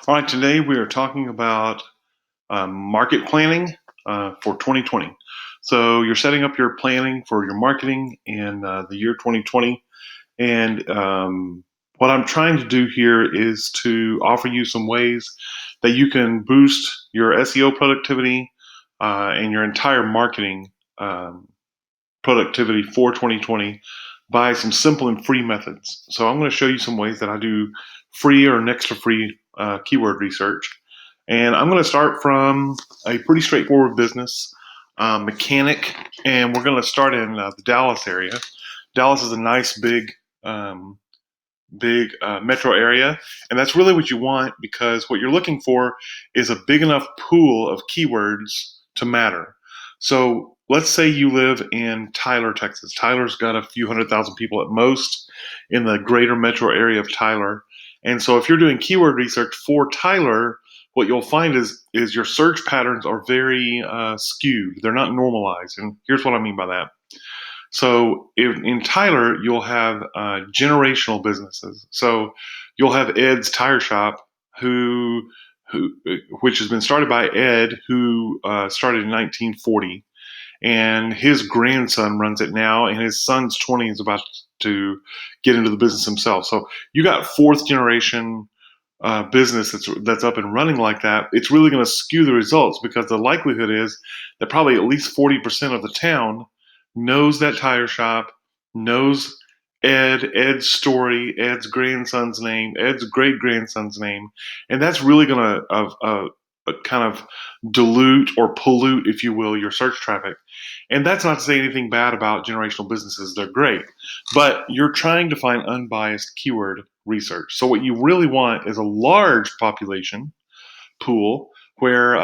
All right, today we are talking about market planning for 2020. So you're setting up your planning for your marketing in the year 2020. And what I'm trying to do here is to offer you some ways that you can boost your SEO productivity and your entire marketing productivity for 2020 by some simple and free methods. So I'm going to show you some ways that I do free or next to free keyword research. And I'm going to start from a pretty straightforward business, mechanic, and we're going to start in the Dallas area. Dallas is a nice um, big metro area, and that's really what you want because what you're looking for is a big enough pool of keywords to matter. So let's say you live in Tyler, Texas. Tyler's got a few 100,000 people at most in the greater metro area of Tyler. And so if you're doing keyword research for Tyler, what you'll find is your search patterns are very skewed. They're not normalized. And here's what I mean by that. So in Tyler, you'll have generational businesses. So you'll have Ed's Tire Shop, which has been started by Ed, who started in 1940, and his grandson runs it now, and his son's 20 is about to get into the business himself. So you got fourth generation business that's up and running like that. It's really going to skew the results because the likelihood is that probably at least 40% of the town knows that tire shop, knows Ed's story, Ed's grandson's name, Ed's great grandson's name, and that's really going to kind of dilute or pollute, if you will, your search traffic. And that's not to say anything bad about generational businesses; they're great, but you're trying to find unbiased keyword research. So what you really want is a large population pool where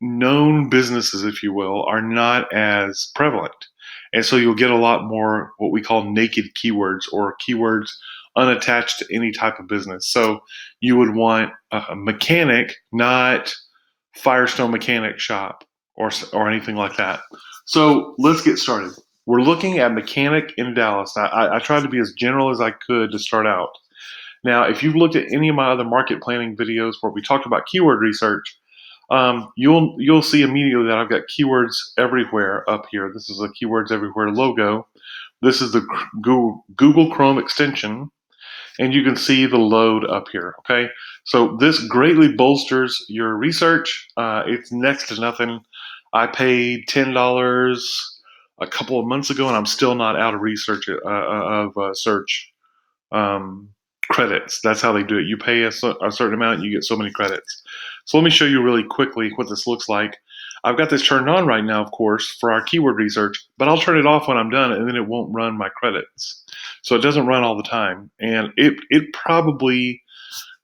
known businesses, if you will, are not as prevalent. And so you'll get a lot more what we call naked keywords or keywords unattached to any type of business. So you would want a mechanic, not Firestone Mechanic Shop or anything like that. So let's get started. We're looking at mechanic in Dallas. I tried to be as general as I could to start out. Now, if you've looked at any of my other market planning videos where we talked about keyword research, you'll see immediately that I've got keywords everywhere up here. This is a keywords everywhere logo. This is the Google Chrome extension, and you can see the load up here. Okay, so this greatly bolsters your research. It's next to nothing. I paid $10 a couple of months ago, and I'm still not out of research of search credits. That's how they do it. You pay a certain amount, and you get so many credits. So let me show you really quickly what this looks like. I've got this turned on right now, of course, for our keyword research, but I'll turn it off when I'm done, and then it won't run my credits. So it doesn't run all the time, and it probably,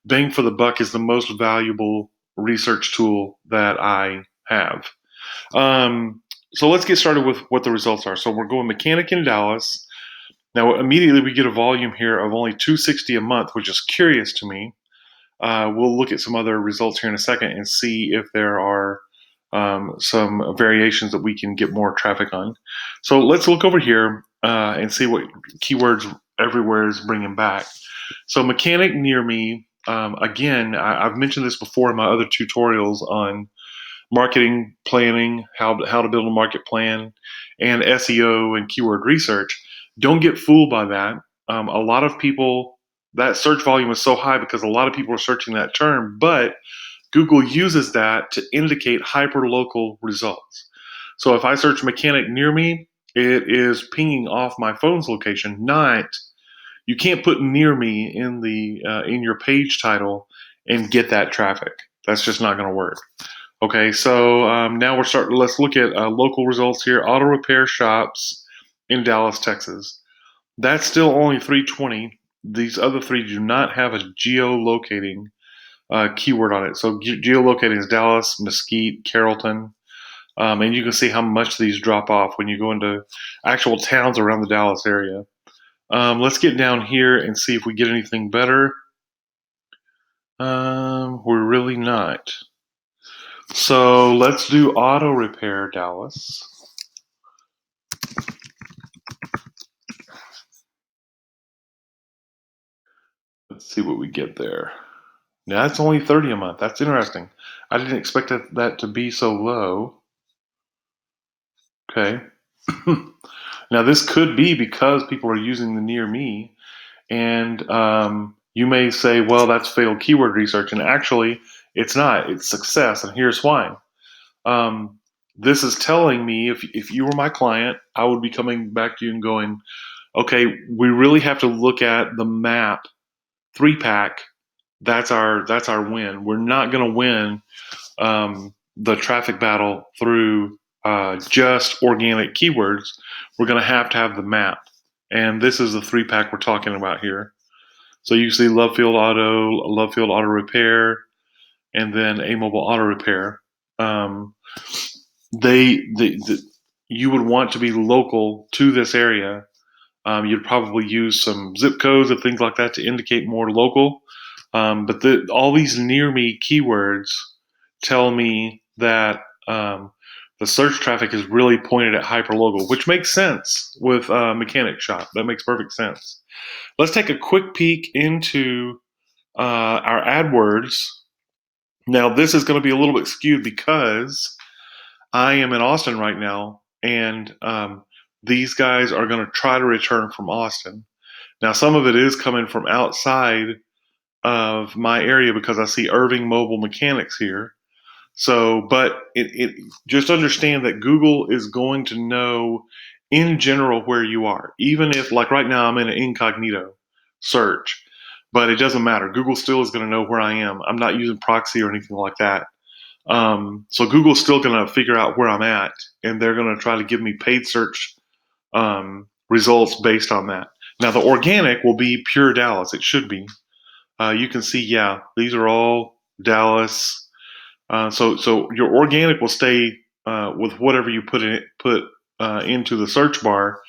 bang for the buck, is the most valuable research tool that I have. So let's get started with what the results are. So we're going mechanic in Dallas. Now immediately we get a volume here of only 260 a month, which is curious to me. We'll look at some other results here in a second and see if there are some variations that we can get more traffic on. So let's look over here and see what keywords everywhere is bringing back. So mechanic near me, again, I've mentioned this before in my other tutorials on marketing planning, how to build a market plan, and SEO and keyword research. Don't get fooled by that. A lot of people, that search volume is so high because a lot of people are searching that term, but Google uses that to indicate hyper-local results. So if I search mechanic near me, it is pinging off my phone's location, not, you can't put near me in your page title and get that traffic. That's just not going to work. Okay, so now let's look at local results here. Auto repair shops in Dallas, Texas. That's still only 320. These other three do not have a geolocating keyword on it. So geolocating is Dallas, Mesquite, Carrollton. And you can see how much these drop off when you go into actual towns around the Dallas area. Let's get down here and see if we get anything better. We're really not. So let's do auto repair Dallas. Let's see what we get there. Now that's only 30 a month. That's interesting. I didn't expect that to be so low. Okay. Now this could be because people are using the near me, and you may say, well, that's failed keyword research, and actually it's not. It's success, and here's why. Um, this is telling me if you were my client, I would be coming back to you and going, okay, we really have to look at the map 3-pack. That's our win. We're not going to win the traffic battle through just organic keywords. We're going to have the map, and this is the 3-pack we're talking about here. So you see Love Field Auto Repair, and then A Mobile Auto Repair. Um, you would want to be local to this area. You'd probably use some zip codes and things like that to indicate more local. But all these near me keywords tell me that the search traffic is really pointed at hyperlocal, which makes sense with mechanic shop. That makes perfect sense. Let's take a quick peek into our AdWords. Now, this is going to be a little bit skewed because I am in Austin right now, and these guys are going to try to return from Austin. Now, some of it is coming from outside of my area because I see Irving Mobile Mechanics here. So, but it just understand that Google is going to know in general where you are, even if, like right now, I'm in an incognito search, but it doesn't matter. Google still is going to know where I am. I'm not using proxy or anything like that. So Google's still going to figure out where I'm at, and they're going to try to give me paid search results based on that. Now, the organic will be pure Dallas. It should be. You can see, yeah, these are all Dallas. So your organic will stay with whatever you put into the search bar,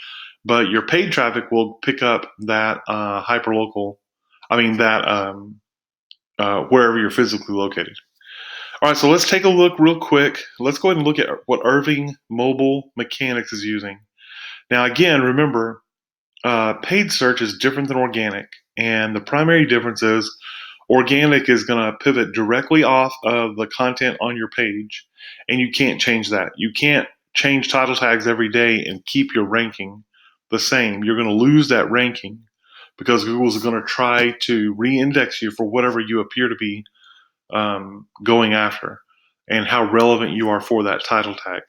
but your paid traffic will pick up that hyperlocal. I mean that wherever you're physically located. All right, so let's take a look real quick. Let's go ahead and look at what Irving Mobile Mechanics is using. Now, again, remember, paid search is different than organic, and the primary difference is organic is going to pivot directly off of the content on your page, and you can't change that. You can't change title tags every day and keep your ranking the same. You're going to lose that ranking because Google's going to try to re-index you for whatever you appear to be going after and how relevant you are for that title tag.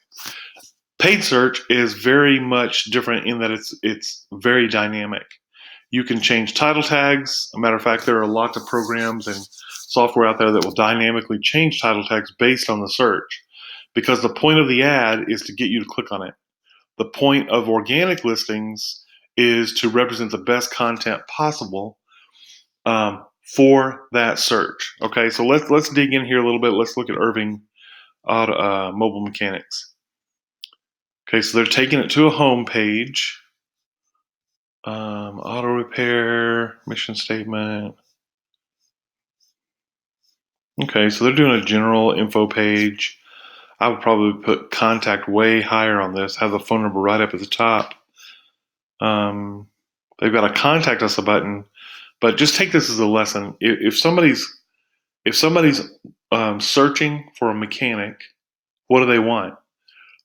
Paid search is very much different in that it's very dynamic. You can change title tags. A matter of fact, there are lots of programs and software out there that will dynamically change title tags based on the search, because the point of the ad is to get you to click on it. The point of organic listings is to represent the best content possible for that search. Okay, so let's dig in here a little bit. Let's look at Irving Mobile Mechanics. Okay, so they're taking it to a home page. Auto repair, mission statement. Okay, so they're doing a general info page. I would probably put contact way higher on this, have the phone number right up at the top. They've got a contact us button, but just take this as a lesson. If somebody's searching for a mechanic, what do they want?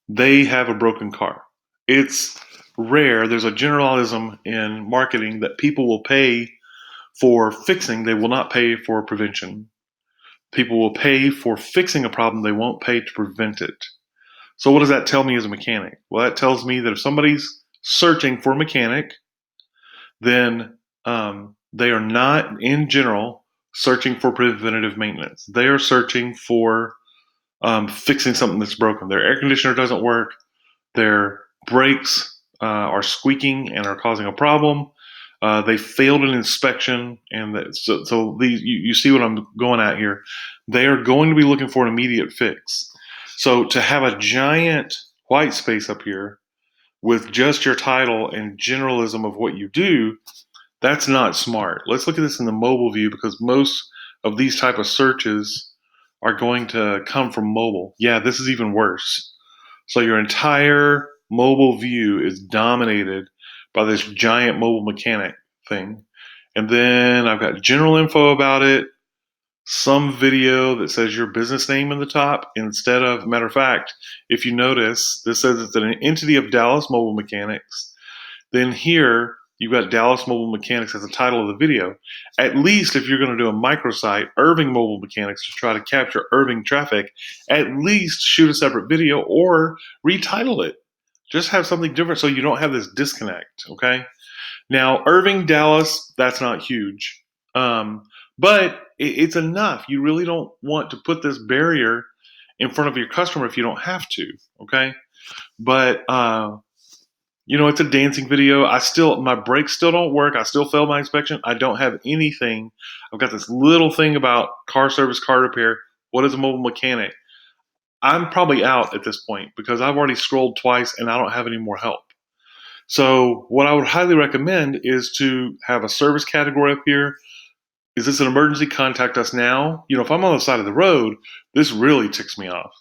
They have a broken car. It's rare. There's a generalism in marketing that people will pay for fixing. They will not pay for prevention. People will pay for fixing a problem. They won't pay to prevent it. So what does that tell me as a mechanic? Well, that tells me that if somebody's searching for a mechanic, then they are not, in general, searching for preventative maintenance. They are searching for fixing something that's broken. Their air conditioner doesn't work. Their brakes are squeaking and are causing a problem. They failed an inspection, and so you see what I'm going at here. They are going to be looking for an immediate fix. So to have a giant white space up here with just your title and generalism of what you do, that's not smart. Let's look at this in the mobile view, because most of these type of searches are going to come from mobile. Yeah, this is even worse. So your entire mobile view is dominated by this giant mobile mechanic thing. And then I've got general info about it. some video that says your business name in the top instead of, matter of fact, if you notice, this says it's an entity of Dallas Mobile Mechanics. Then here, you've got Dallas Mobile Mechanics as the title of the video. At least if you're going to do a microsite, Irving Mobile Mechanics, to try to capture Irving traffic, at least shoot a separate video or retitle it. Just have something different so you don't have this disconnect, okay? Now, Irving, Dallas, that's not huge. But it's enough. You really don't want to put this barrier in front of your customer if you don't have to, okay? But it's a dancing video. My brakes still don't work. I still failed my inspection. I don't have anything. I've got this little thing about car service, car repair. What is a mobile mechanic? I'm probably out at this point because I've already scrolled twice and I don't have any more help. So what I would highly recommend is to have a service category up here. Is this an emergency? Contact us now. If I'm on the side of the road, this really ticks me off.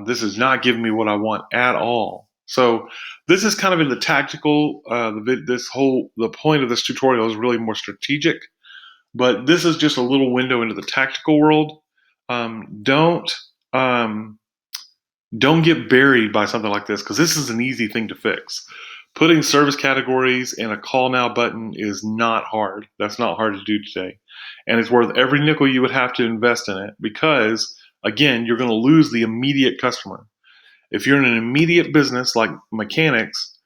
This is not giving me what I want at all. So this is kind of in the tactical. The point of this tutorial is really more strategic, but this is just a little window into the tactical world. Don't get buried by something like this because this is an easy thing to fix. Putting service categories and a call now button is not hard. That's not hard to do today. And it's worth every nickel you would have to invest in it because, again, you're going to lose the immediate customer. If you're in an immediate business like mechanics,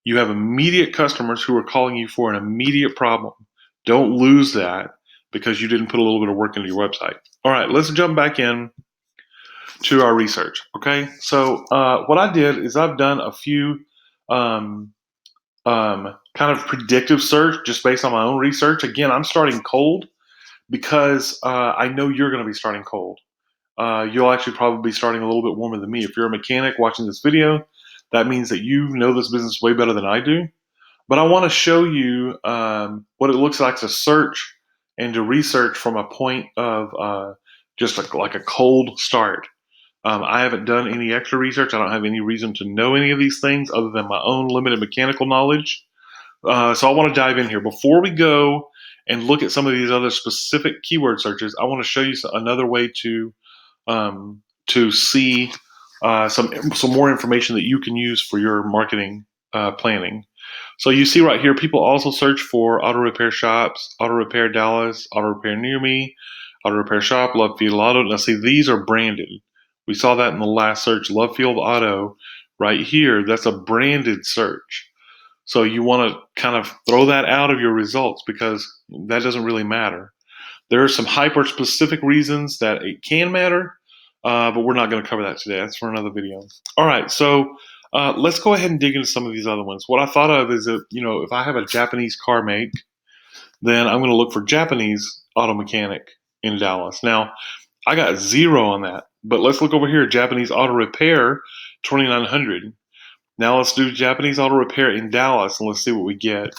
you have immediate customers who are calling you for an immediate problem. Don't lose that because you didn't put a little bit of work into your website. All right, let's jump back in to our research. Okay, so what I did is I've done a few kind of predictive search just based on my own research. Again, I'm starting cold because I know you're going to be starting cold. You'll actually probably be starting a little bit warmer than me. If you're a mechanic watching this video, that means that you know this business way better than I do. But I want to show you what it looks like to search and to research from a point of just like a cold start. I haven't done any extra research. I don't have any reason to know any of these things other than my own limited mechanical knowledge. So I want to dive in here. Before we go and look at some of these other specific keyword searches, I want to show you another way to see some more information that you can use for your marketing planning. So you see right here, people also search for auto repair shops, auto repair Dallas, auto repair near me, auto repair shop, Love Field Auto. Now see, these are branded. We saw that in the last search, Love Field Auto right here. That's a branded search. So you want to kind of throw that out of your results because that doesn't really matter. There are some hyper-specific reasons that it can matter, but we're not going to cover that today. That's for another video. All right, so let's go ahead and dig into some of these other ones. What I thought of is that, if I have a Japanese car make, then I'm going to look for Japanese auto mechanic in Dallas. Now, I got 0 on that, but let's look over here, Japanese auto repair, 2,900. Now let's do Japanese auto repair in Dallas, and let's see what we get.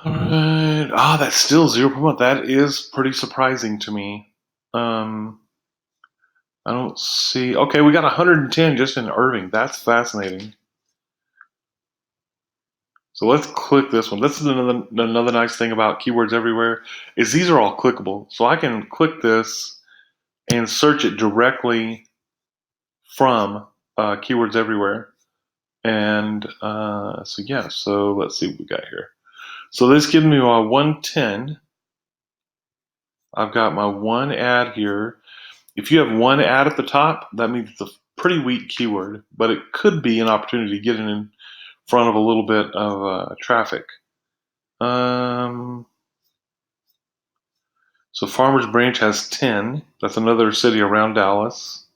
All right. That's still 0 per month. That is pretty surprising to me. I don't see. Okay, we got 110 just in Irving. That's fascinating. So let's click this one. This is another nice thing about Keywords Everywhere is these are all clickable. So I can click this and search it directly from Keywords Everywhere. And so let's see what we got here. So this gives me my 110. I've got my one ad here. If you have one ad at the top, that means it's a pretty weak keyword, but it could be an opportunity to get in front of a little bit of traffic. So Farmers Branch has 10. That's another city around Dallas.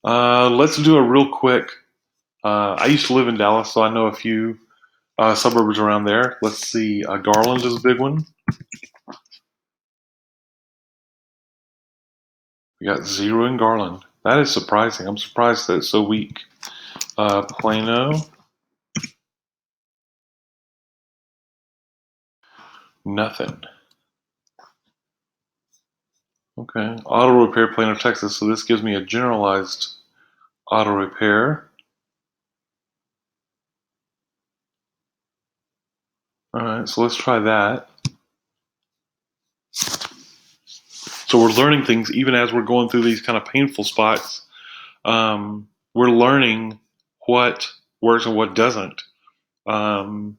Let's do a real quick. I used to live in Dallas, so I know a few suburbs around there. Let's see. Garland is a big one. We got 0 in Garland. That is surprising. I'm surprised that it's so weak. Plano. Nothing. Okay. Auto repair, Plano, Texas. So this gives me a generalized auto repair. All right, so let's try that. So we're learning things even as we're going through these kind of painful spots. We're learning what works and what doesn't. Um,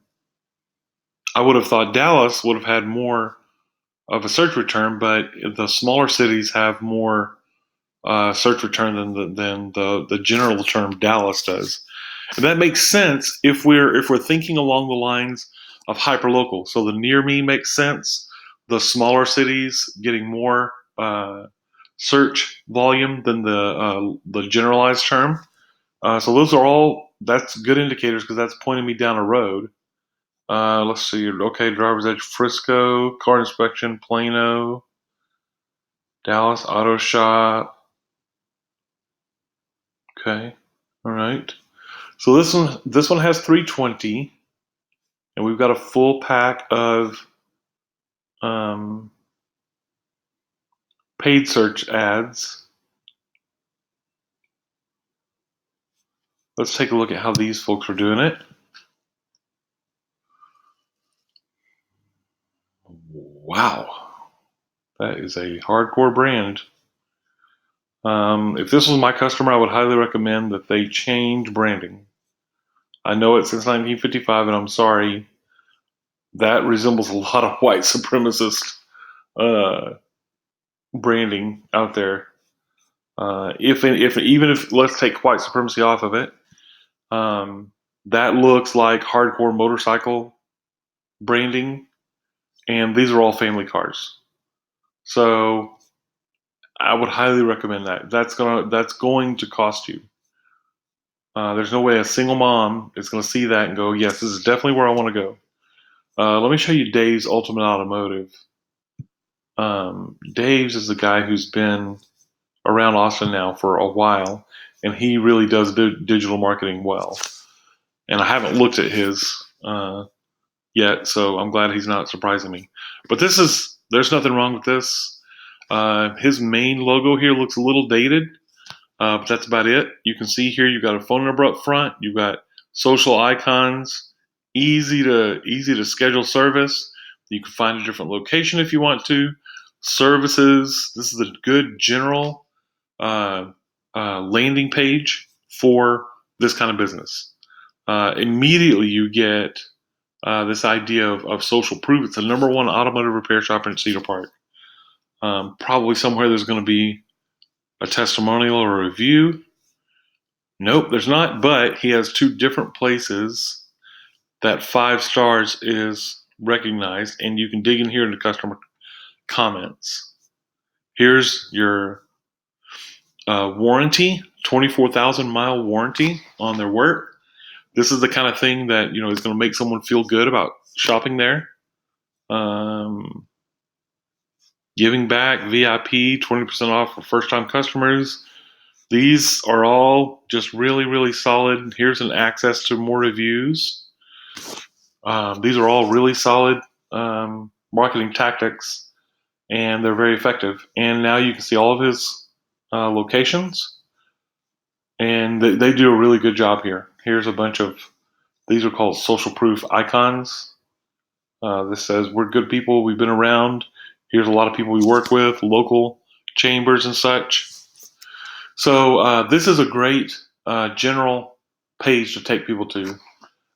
I would have thought Dallas would have had more of a search return, but the smaller cities have more search return than the general term Dallas does. And that makes sense if we're thinking along the lines of hyperlocal. So the near me makes sense. The smaller cities getting more search volume than the generalized term. So those are all that's good indicators because that's pointing me down a road. Let's see. Okay, driver's edge, Frisco, car inspection, Plano, Dallas Auto Shop. Okay, all right. So this one has 320, and we've got a full pack of um, paid search ads. Let's take a look at how these folks are doing it. Wow, that is a hardcore brand. If this was my customer, I would highly recommend that they change branding. I know it since 1955, and I'm sorry, that resembles a lot of white supremacist uh, branding out there. If even if let's take white supremacy off of it, um, that looks like hardcore motorcycle branding, and these are all family cars. So I would highly recommend that. That's going to cost you. There's no way a single mom is going to see that and go, "Yes, this is definitely where I want to go." Let me show you Dave's Ultimate Automotive. Dave's is the guy who's been around Austin now for a while, and he really does digital marketing well. And I haven't looked at his yet, so I'm glad he's not surprising me. But there's nothing wrong with this. His main logo here looks a little dated, but that's about it. You can see here you've got a phone number up front. You've got social icons, easy to schedule service. You can find a different location if you want to. Services. This is a good general uh, landing page for this kind of business. Immediately you get this idea of social proof. It's the number one automotive repair shop in Cedar Park. Probably somewhere there's going to be a testimonial or a review. Nope, there's not, but he has two different places that 5 stars is recognized, and you can dig in here into customer comments. Here's your warranty, 24,000-mile warranty on their work. This is the kind of thing that is going to make someone feel good about shopping there. Um, Giving back, VIP, 20% off for first-time customers. These are all just really, really solid. Here's an access to more reviews. These are all really solid marketing tactics, and they're very effective. And now you can see all of his locations, and they do a really good job here. Here's a bunch of, these are called social proof icons. This says, "We're good people. We've been around. Here's a lot of people we work with, local chambers and such." So this is a great general page to take people to.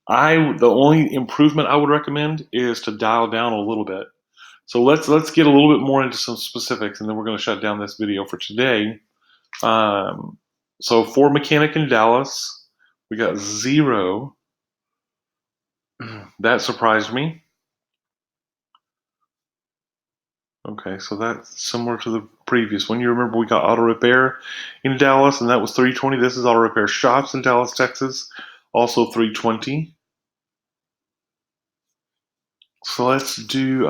The only improvement I would recommend is to dial down a little bit. So let's get a little bit more into some specifics, and then we're going to shut down this video for today. So Ford Mechanic in Dallas, we got 0. That surprised me. Okay, so that's similar to the previous one. You remember we got auto repair in Dallas, and that was 320. This is auto repair shops in Dallas, Texas, also 320. So let's do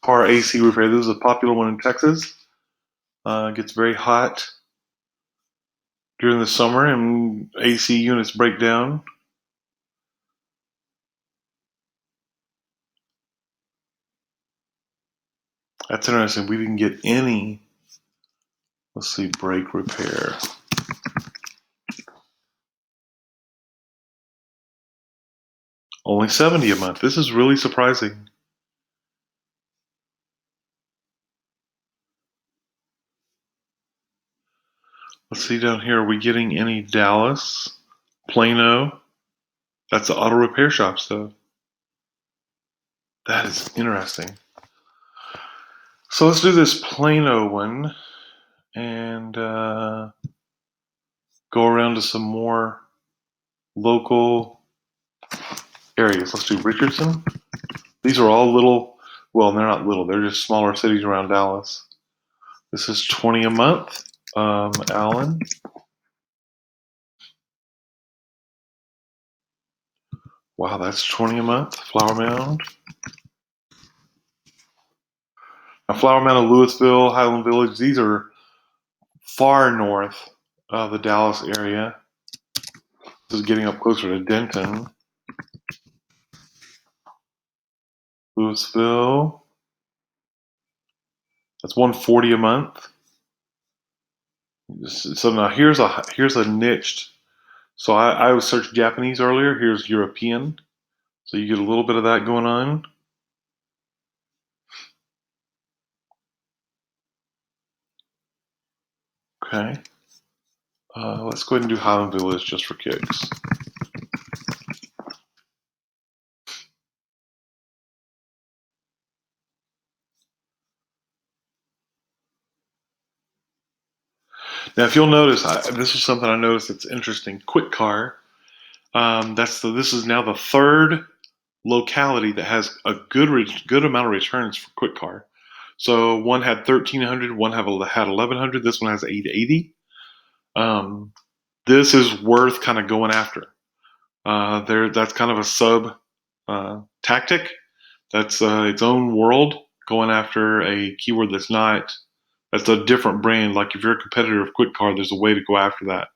car AC repair. This is a popular one in Texas. Gets very hot during the summer, and AC units break down. That's interesting. We didn't get any. Let's see, brake repair. Only 70 a month. This is really surprising. Let's see down here. Are we getting any Dallas? Plano? That's the auto repair shops, though. That is interesting. So let's do this Plano one and go around to some more local areas. Let's do Richardson. These are all little, well, they're not little, they're just smaller cities around Dallas. This is 20 a month. Allen. Wow, that's 20 a month. Flower Mound. Now, Flower Mound of Louisville, Highland Village, these are far north of the Dallas area. This is getting up closer to Denton. Louisville. That's 140 a month. So now here's a niched. So I was searched Japanese earlier. Here's European. So you get a little bit of that going on. Okay. Let's go ahead and do Highland Village just for kicks. Now, if you'll notice, this is something I noticed that's interesting. Quick Car. This is now the third locality that has a good amount of returns for Quick Car. So one had 1,300, one had 1,100. This one has 880. This is worth kind of going after. That's kind of a sub tactic. That's its own world, going after a keyword that's a different brand. Like if you're a competitor of Quick Car, there's a way to go after that.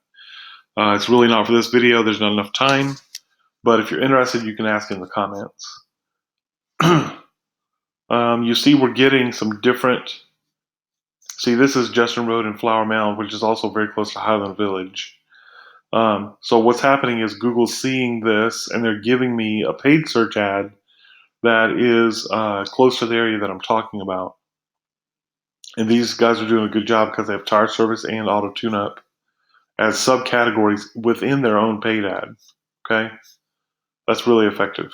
It's really not for this video. There's not enough time. But if you're interested, you can ask in the comments. You see we're getting some different. See, this is Justin Road and Flower Mound, which is also very close to Highland Village. So what's happening is Google's seeing this, and they're giving me a paid search ad that is close to the area that I'm talking about. And these guys are doing a good job because they have tire service and auto tune-up as subcategories within their own paid ad. Okay, that's really effective.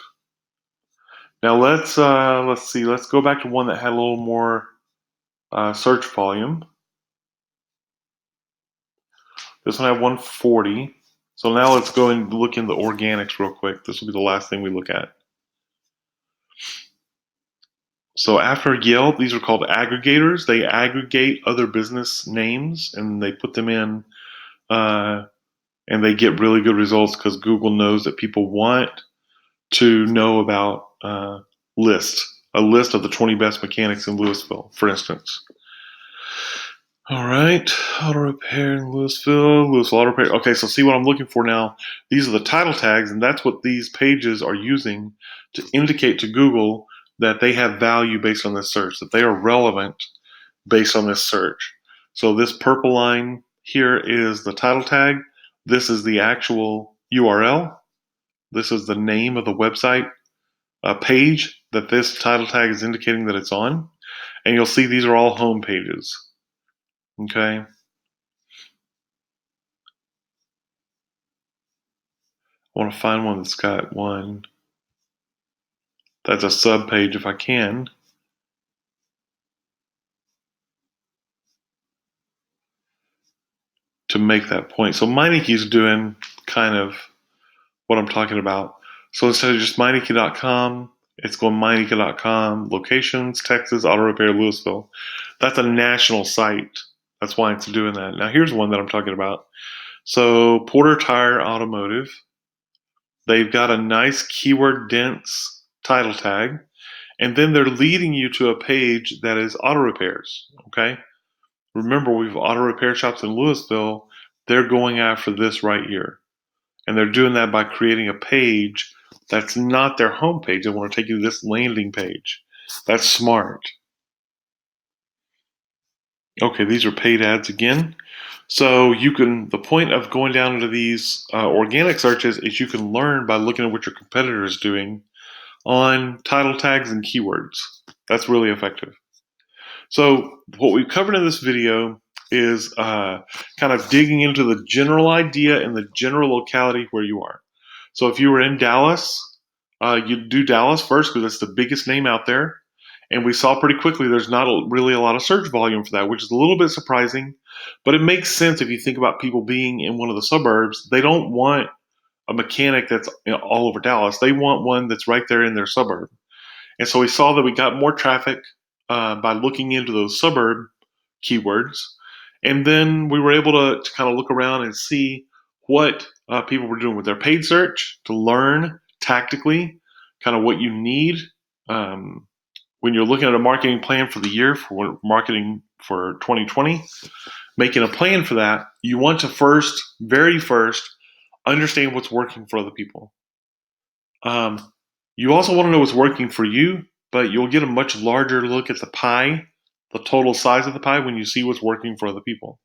Now let's see. Let's go back to one that had a little more search volume. This one had 140. So now let's go and look in the organics real quick. This will be the last thing we look at. So after Yelp, these are called aggregators. They aggregate other business names and they put them in, and they get really good results because Google knows that people want to know about a list of the 20 best mechanics in Louisville, for instance. All right, auto repair in Louisville auto repair. Okay, so see what I'm looking for now. These are the title tags, and that's what these pages are using to indicate to Google that they have value based on this search, that they are relevant based on this search. So this purple line here is the title tag. This is the actual URL. This is the name of the website page that this title tag is indicating that it's on. And you'll see these are all home pages. Okay. I want to find one that's got one that's a sub page if I can. To make that point. So Meineke is doing kind of what I'm talking about. So instead of just Meineke.com, it's going Meineke.com, locations, Texas, auto repair, Louisville. That's a national site. That's why it's doing that. Now here's one that I'm talking about. So Porter Tire Automotive. They've got a nice keyword dense title tag, and then they're leading you to a page that is auto repairs. Okay. Remember, we've auto repair shops in Louisville. They're going after this right here. And they're doing that by creating a page that's not their home page. They want to take you to this landing page. That's smart. Okay, these are paid ads again. So the point of going down into these organic searches is you can learn by looking at what your competitor is doing on title tags and keywords. That's really effective. So what we've covered in this video is kind of digging into the general idea and the general locality where you are. So if you were in Dallas, you'd do Dallas first because it's the biggest name out there. And we saw pretty quickly there's not really a lot of search volume for that, which is a little bit surprising. But it makes sense if you think about people being in one of the suburbs. They don't want a mechanic that's all over Dallas. They want one that's right there in their suburb. And so we saw that we got more traffic by looking into those suburb keywords. And then we were able to kind of look around and see what people were doing with their paid search to learn tactically kind of what you need when you're looking at a marketing plan for the year for marketing for 2020. Making a plan for that, you want to very first, understand what's working for other people. You also want to know what's working for you, but you'll get a much larger look at the pie, the total size of the pie, when you see what's working for other people.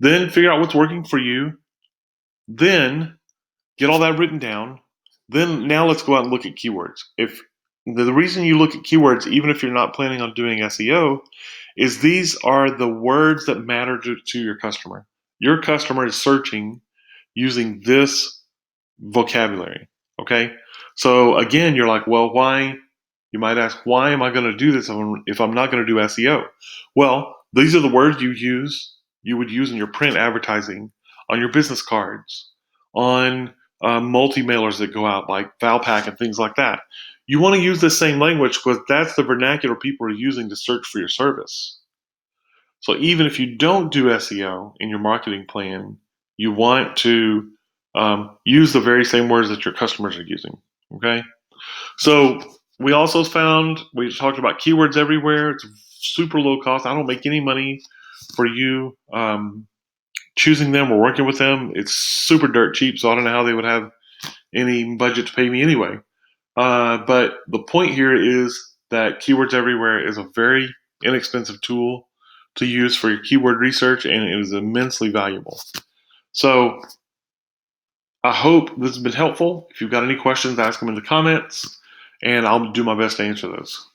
Then figure out what's working for you. Then get all that written down. Then now let's go out and look at keywords. If the reason you look at keywords, even if you're not planning on doing SEO, is these are the words that matter to your customer. Your customer is searching using this vocabulary. Okay. So again, you're like, well, why? You might ask, why am I going to do this if I'm not going to do SEO? Well, these are the words you would use in your print advertising, on your business cards, on multi-mailers that go out like Valpak and things like that. You want to use the same language because that's the vernacular people are using to search for your service. So even if you don't do SEO in your marketing plan, you want to use the very same words that your customers are using. Okay. So we also found, we talked about keywords everywhere. It's super low cost. I don't make any money for you choosing them or working with them. It's super dirt cheap. So I don't know how they would have any budget to pay me anyway. But the point here is that Keywords Everywhere is a very inexpensive tool to use for your keyword research, and it is immensely valuable. So I hope this has been helpful. If you've got any questions, ask them in the comments, and I'll do my best to answer those.